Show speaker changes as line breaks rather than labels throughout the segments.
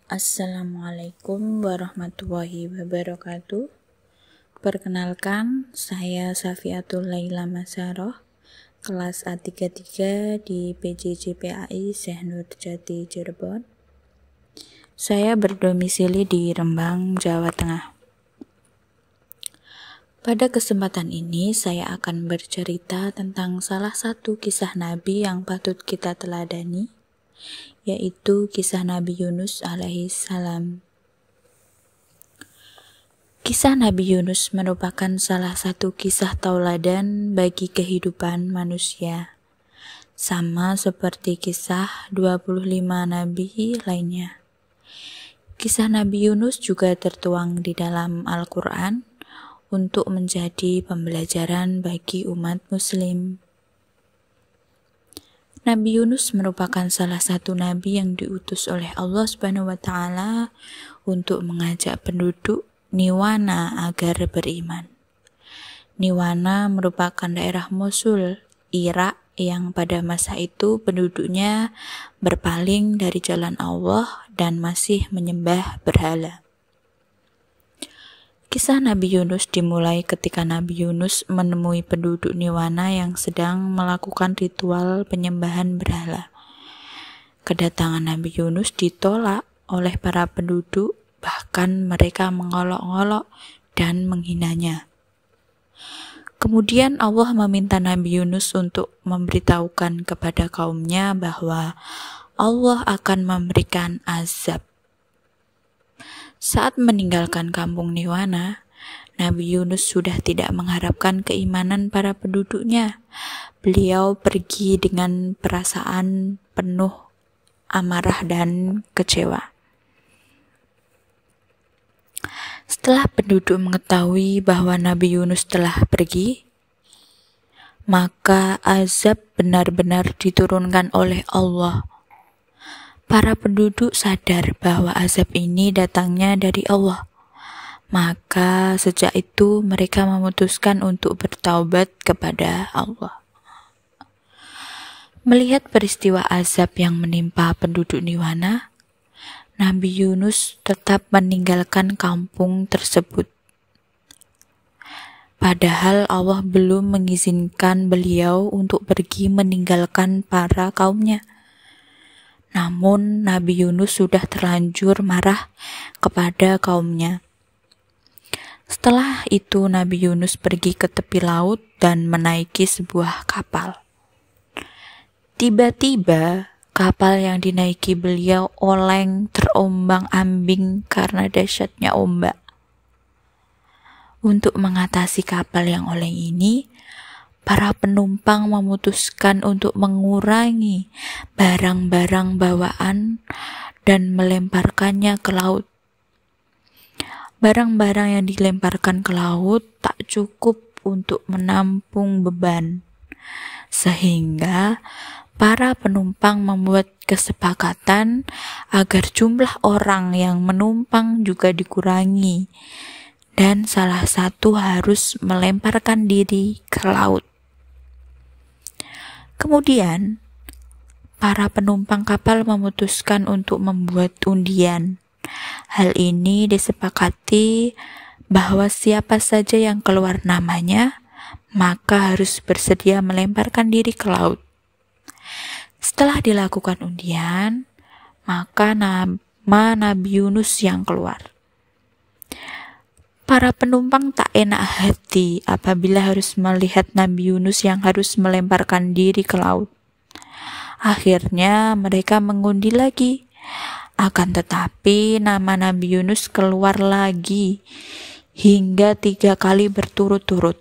Assalamualaikum warahmatullahi wabarakatuh. Perkenalkan, saya Safiatul Laila Masaroh, kelas A33 di PJJ-PAI Syekh Nurjati Cirebon. Saya berdomisili di Rembang, Jawa Tengah. Pada kesempatan ini, saya akan bercerita tentang salah satu kisah Nabi yang patut kita teladani, yaitu kisah Nabi Yunus alaihissalam. Kisah Nabi Yunus merupakan salah satu kisah tauladan bagi kehidupan manusia, sama seperti kisah 25 Nabi lainnya. Kisah Nabi Yunus juga tertuang di dalam Al-Quran untuk menjadi pembelajaran bagi umat muslim. Nabi Yunus merupakan salah satu nabi yang diutus oleh Allah Subhanahu wa Ta'ala untuk mengajak penduduk Niwana agar beriman. Niwana merupakan daerah Mosul, Irak, yang pada masa itu penduduknya berpaling dari jalan Allah dan masih menyembah berhala. Kisah Nabi Yunus dimulai ketika Nabi Yunus menemui penduduk Niwana yang sedang melakukan ritual penyembahan berhala. Kedatangan Nabi Yunus ditolak oleh para penduduk, bahkan mereka mengolok-olok dan menghinanya. Kemudian Allah meminta Nabi Yunus untuk memberitahukan kepada kaumnya bahwa Allah akan memberikan azab. Saat meninggalkan kampung Niwana, Nabi Yunus sudah tidak mengharapkan keimanan para penduduknya. Beliau pergi dengan perasaan penuh amarah dan kecewa. Setelah penduduk mengetahui bahwa Nabi Yunus telah pergi, maka azab benar-benar diturunkan oleh Allah. Para penduduk sadar bahwa azab ini datangnya dari Allah. Maka sejak itu mereka memutuskan untuk bertaubat kepada Allah. Melihat peristiwa azab yang menimpa penduduk Niwana, Nabi Yunus tetap meninggalkan kampung tersebut. Padahal Allah belum mengizinkan beliau untuk pergi meninggalkan para kaumnya. Namun Nabi Yunus sudah terlanjur marah kepada kaumnya. Setelah itu Nabi Yunus pergi ke tepi laut dan menaiki sebuah kapal. Tiba-tiba kapal yang dinaiki beliau oleng terombang-ambing karena dahsyatnya ombak. Untuk mengatasi kapal yang oleng ini, para penumpang memutuskan untuk mengurangi barang-barang bawaan dan melemparkannya ke laut. Barang-barang yang dilemparkan ke laut tak cukup untuk menampung beban, sehingga para penumpang membuat kesepakatan agar jumlah orang yang menumpang juga dikurangi, dan salah satu harus melemparkan diri ke laut. Kemudian, para penumpang kapal memutuskan untuk membuat undian. Hal ini disepakati bahwa siapa saja yang keluar namanya, maka harus bersedia melemparkan diri ke laut. Setelah dilakukan undian, maka nama Nabi Yunus yang keluar. Para penumpang tak enak hati apabila harus melihat Nabi Yunus yang harus melemparkan diri ke laut. Akhirnya mereka mengundi lagi. Akan tetapi nama Nabi Yunus keluar lagi hingga 3 kali berturut-turut.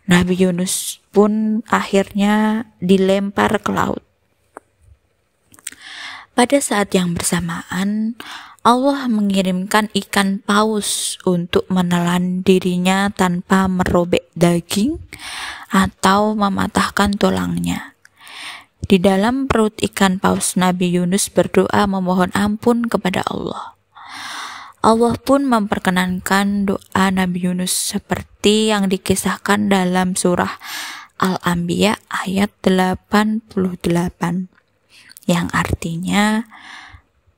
Nabi Yunus pun akhirnya dilempar ke laut. Pada saat yang bersamaan, Allah mengirimkan ikan paus untuk menelan dirinya tanpa merobek daging atau mematahkan tulangnya. Di dalam perut ikan paus, Nabi Yunus berdoa memohon ampun kepada Allah. Allah pun memperkenankan doa Nabi Yunus seperti yang dikisahkan dalam surah Al-Anbiya ayat 88, yang artinya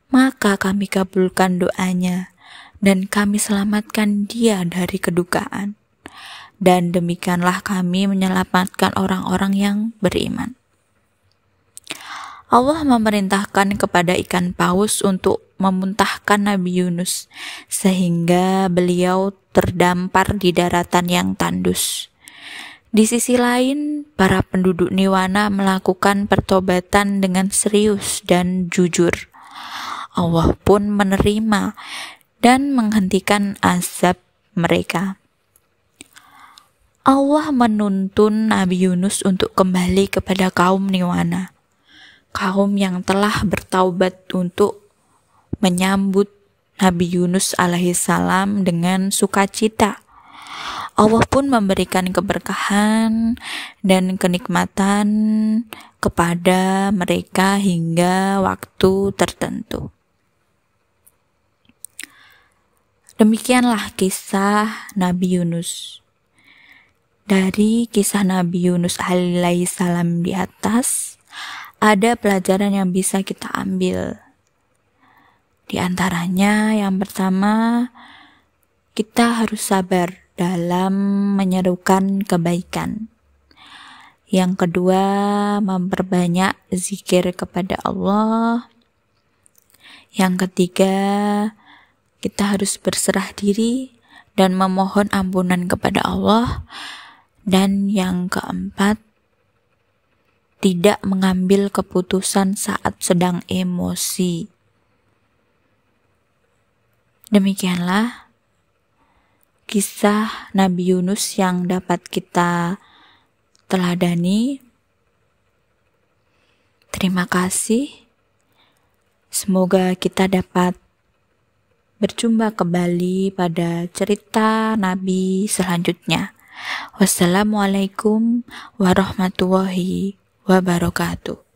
maka kami kabulkan doanya dan kami selamatkan dia dari kedukaan. Dan demikianlah kami menyelamatkan orang-orang yang beriman. Allah memerintahkan kepada ikan paus untuk memuntahkan Nabi Yunus sehingga beliau terdampar di daratan yang tandus. Di sisi lain, para penduduk Niwana melakukan pertobatan dengan serius dan jujur. Allah pun menerima dan menghentikan azab mereka. Allah menuntun Nabi Yunus untuk kembali kepada kaum Niwana, kaum yang telah bertaubat, untuk menyambut Nabi Yunus alaihissalam dengan sukacita. Allah pun memberikan keberkahan dan kenikmatan kepada mereka hingga waktu tertentu. Demikianlah kisah Nabi Yunus. Dari kisah Nabi Yunus alaihissalam di atas, ada pelajaran yang bisa kita ambil. Di antaranya, yang pertama, kita harus sabar dalam menyerukan kebaikan. Yang kedua, memperbanyak zikir kepada Allah. Yang ketiga, kita harus berserah diri dan memohon ampunan kepada Allah. Dan yang keempat, tidak mengambil keputusan saat sedang emosi. Demikianlah kisah Nabi Yunus yang dapat kita teladani. Terima kasih. Semoga kita dapat berjumpa kembali pada cerita Nabi selanjutnya. Wassalamualaikum warahmatullahi wabarakatuh.